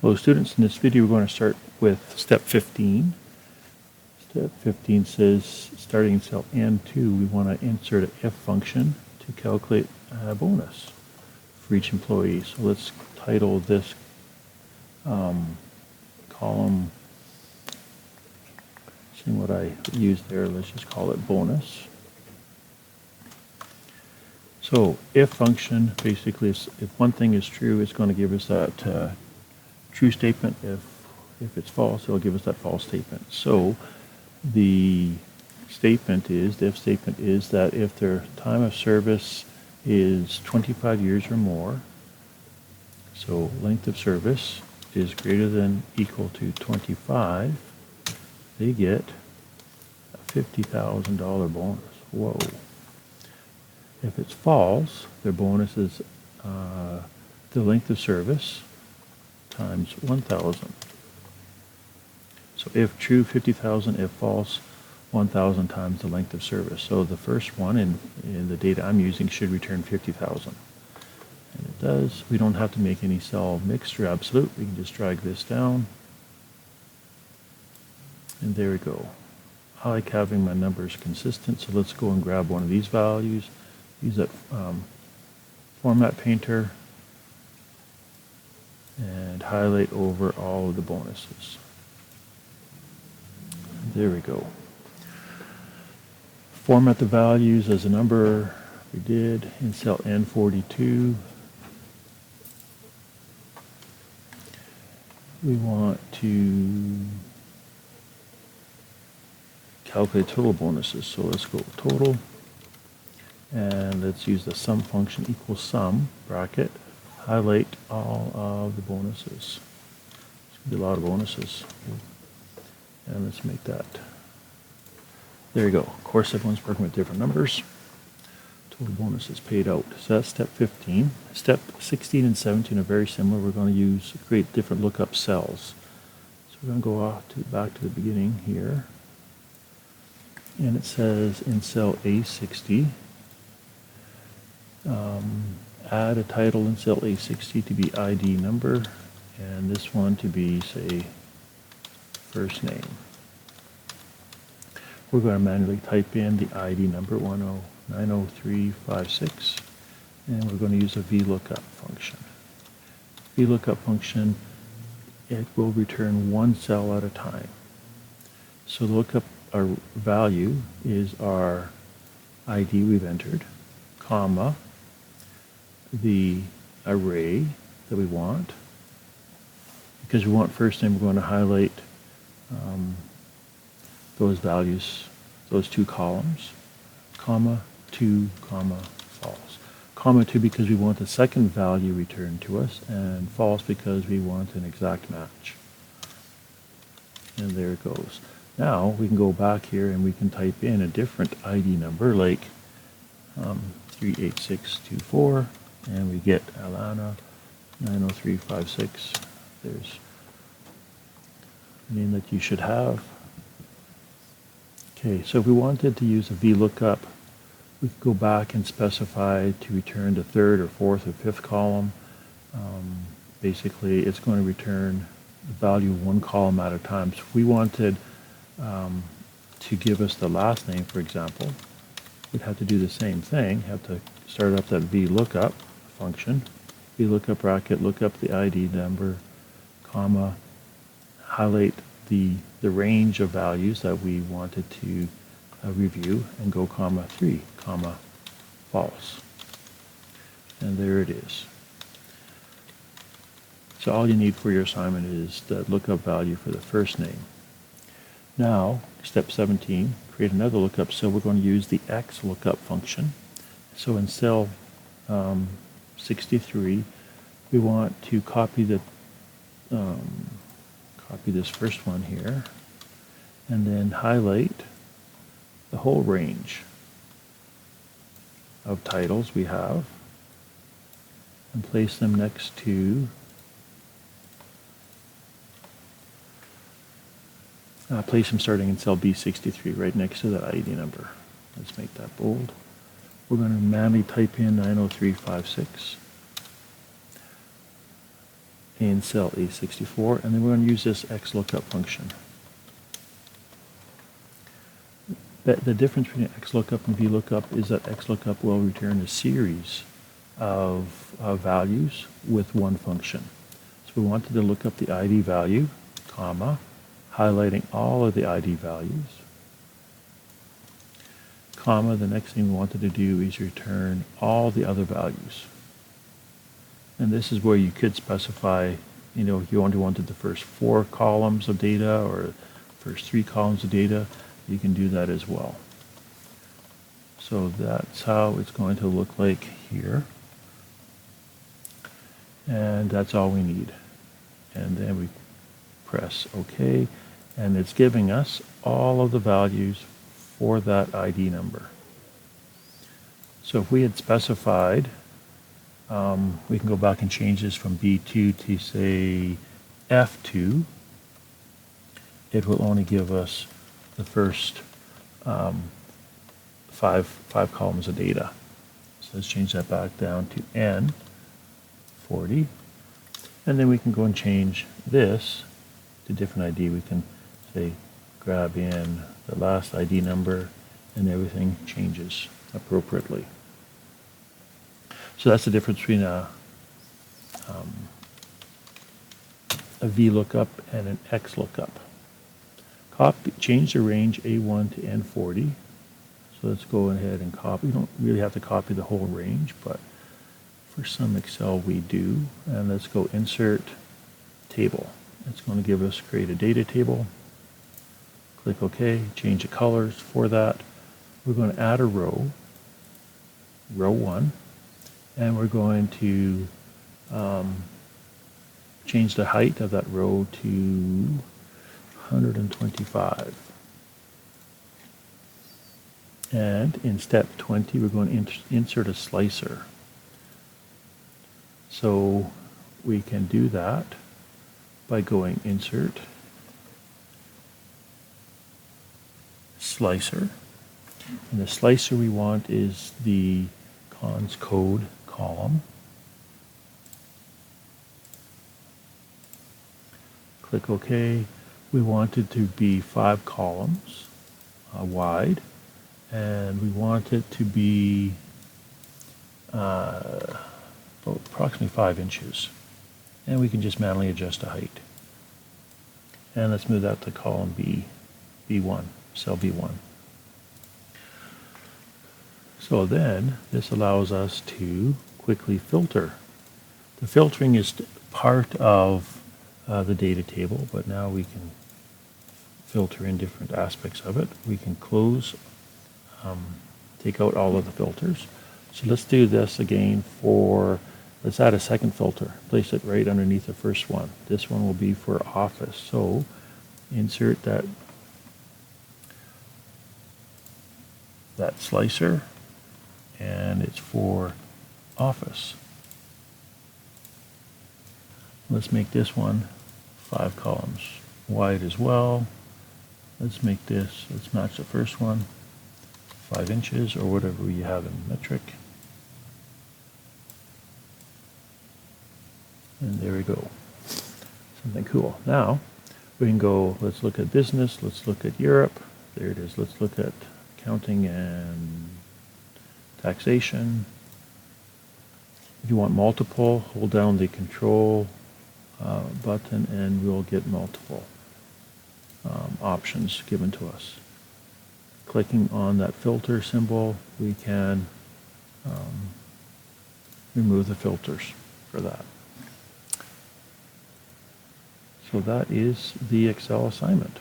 Hello students, in this video we're going to start with step 15. Step 15 says, starting in cell N2, we want to insert an F function to calculate a bonus for each employee. So let's title this column, seeing what I used there, let's just call it bonus. So if function, basically, if one thing is true, it's going to give us that true statement. If it's false, it'll give us that false statement. So the statement is, the if statement is that if their time of service is 25 years or more, so length of service is greater than equal to 25, they get a $50,000 bonus. Whoa. If it's false, their bonus is the length of service times 1,000. So if true, 50,000, if false, 1,000 times the length of service. So the first one in the data I'm using should return 50,000. And it does. We don't have to make any cell mixed or absolute. We can just drag this down. And there we go. I like having my numbers consistent, so let's go and grab one of these values. Use that format painter and highlight over all of the bonuses. There we go. Format the values as a number. We did in cell N42. We want to calculate total bonuses. So let's go total. And let's use the sum function equals sum, bracket, highlight all of the bonuses. There's going to be a lot of bonuses. And let's make that. There you go. Of course, everyone's working with different numbers. Total bonuses paid out. So that's step 15. Step 16 and 17 are very similar. We're going to create different lookup cells. So we're going to go back to the beginning here. And it says in cell A60, add a title in cell A60 to be ID number, and this one to be, say, first name. We're going to manually type in the ID number 90356, and we're going to use a VLOOKUP function. VLOOKUP function, it will return one cell at a time. So the lookup our value is our ID we've entered, comma, the array that we want. Because we want first name, we're going to highlight those values, those two columns, comma, 2, comma, false. Comma 2 because we want the second value returned to us, and false because we want an exact match. And there it goes. Now we can go back here and we can type in a different ID number like 38624, and we get Alana 90356. There's the name that you should have. Okay, so if we wanted to use a VLOOKUP, we could go back and specify to return the third or fourth or fifth column. Basically, it's going to return the value of one column at a time. So if we wanted to give us the last name, for example, we'd have to do the same thing, have to start up that VLOOKUP function, VLOOKUP bracket, look up the ID number, comma, highlight the range of values that we wanted to review, and go comma 3, comma, false. And there it is. So all you need for your assignment is the lookup value for the first name. Now, step 17, create another lookup cell. We're going to use the XLOOKUP function. So in cell 63, we want to copy this first one here, and then highlight the whole range of titles we have, and place them next to place them starting in cell B63, right next to that ID number. Let's make that bold. We're going to manually type in 90356. in cell A64, and then we're going to use this XLOOKUP function. The difference between XLOOKUP and VLOOKUP is that XLOOKUP will return a series of values with one function. So we wanted to look up the ID value, comma, highlighting all of the ID values, comma, the next thing we wanted to do is return all the other values. And this is where you could specify, you know, if you only wanted the first 4 columns of data or first 3 columns of data, you can do that as well. So that's how it's going to look like here. And that's all we need. And then we press OK, and it's giving us all of the values for that ID number. So if we had specified, we can go back and change this from B2 to say F2. It will only give us the first five columns of data. So let's change that back down to N40. And then we can go and change this to different ID. We can say grab in the last ID number, and everything changes appropriately. So that's the difference between a VLOOKUP and an XLOOKUP. Change the range A1 to N40. So let's go ahead and copy. You don't really have to copy the whole range, but for some Excel we do. And let's go Insert Table. It's going to give us create a data table. Click OK, change the colors for that. We're going to add a row, row 1, and we're going to change the height of that row to 125. And in step 20, we're going to insert a slicer. So we can do that by going Insert, Slicer. And the slicer we want is the cons code column. Click OK. We want it to be 5 columns wide, and we want it to be approximately 5 inches. And we can just manually adjust the height. And let's move that to column B1, cell B1. So then this allows us to quickly filter. The filtering is part of the data table, but now we can filter in different aspects of it. We can close, take out all of the filters. So let's do this again for, let's add a second filter. Place it right underneath the first one. This one will be for Office. So insert that slicer, and it's for Office. Let's make this one 5 columns wide as well. Let's make this, let's match the first one, 5 inches or whatever you have in metric. And there we go. Something cool. Now we can go, let's look at business, let's look at Europe. There it is. Let's look at accounting and taxation. If you want multiple, hold down the control button and we'll get multiple options given to us. Clicking on that filter symbol, we can remove the filters for that. So that is the Excel assignment.